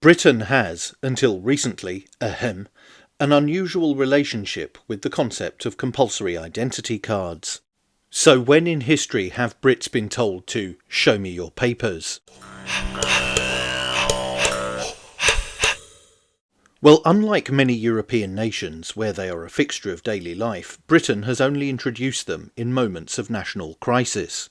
Britain has, until recently, an unusual relationship with the concept of compulsory identity cards. So when in history have Brits been told to show me your papers? Well, unlike many European nations where they are a fixture of daily life, Britain has only introduced them in moments of national crisis.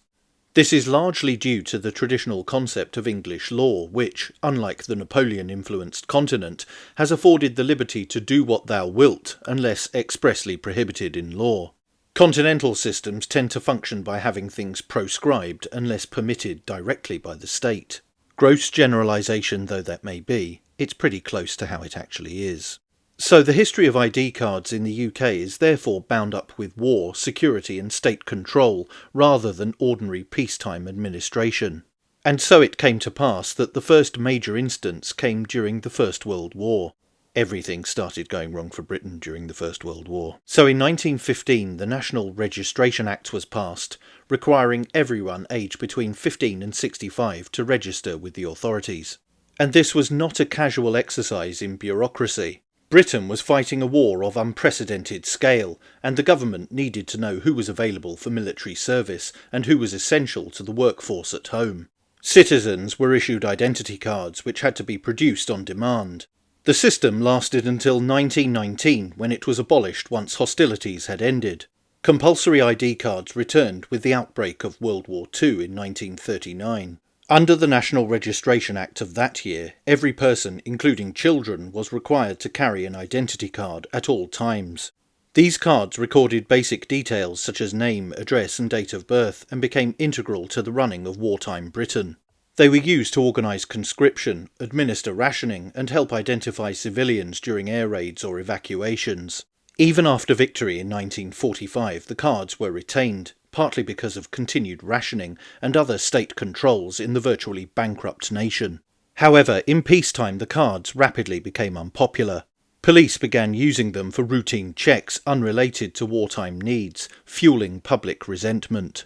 This is largely due to the traditional concept of English law, which, unlike the Napoleon-influenced continent, has afforded the liberty to do what thou wilt, unless expressly prohibited in law. Continental systems tend to function by having things proscribed unless permitted directly by the state. Gross generalisation though that may be, it's pretty close to how it actually is. So the history of ID cards in the UK is therefore bound up with war, security and state control, rather than ordinary peacetime administration. And so it came to pass that the first major instance came during the First World War. Everything started going wrong for Britain during the First World War. So in 1915 the National Registration Act was passed, requiring everyone aged between 15 and 65 to register with the authorities. And this was not a casual exercise in bureaucracy. Britain was fighting a war of unprecedented scale, and the government needed to know who was available for military service and who was essential to the workforce at home. Citizens were issued identity cards which had to be produced on demand. The system lasted until 1919, when it was abolished once hostilities had ended. Compulsory ID cards returned with the outbreak of World War II in 1939. Under the National Registration Act of that year, every person, including children, was required to carry an identity card at all times. These cards recorded basic details such as name, address and date of birth, and became integral to the running of wartime Britain. They were used to organise conscription, administer rationing, and help identify civilians during air raids or evacuations. Even after victory in 1945, the cards were retained, partly because of continued rationing and other state controls in the virtually bankrupt nation. However, in peacetime the cards rapidly became unpopular. Police began using them for routine checks unrelated to wartime needs, fueling public resentment.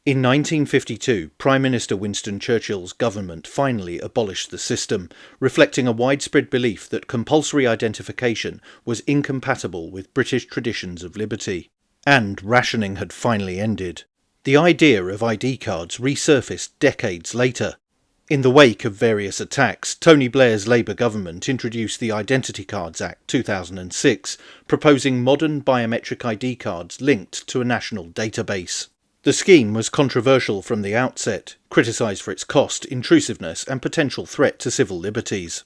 In 1952, Prime Minister Winston Churchill's government finally abolished the system, reflecting a widespread belief that compulsory identification was incompatible with British traditions of liberty. And rationing had finally ended. The idea of ID cards resurfaced decades later. In the wake of various attacks, Tony Blair's Labour government introduced the Identity Cards Act 2006, proposing modern biometric ID cards linked to a national database. The scheme was controversial from the outset, criticised for its cost, intrusiveness and potential threat to civil liberties.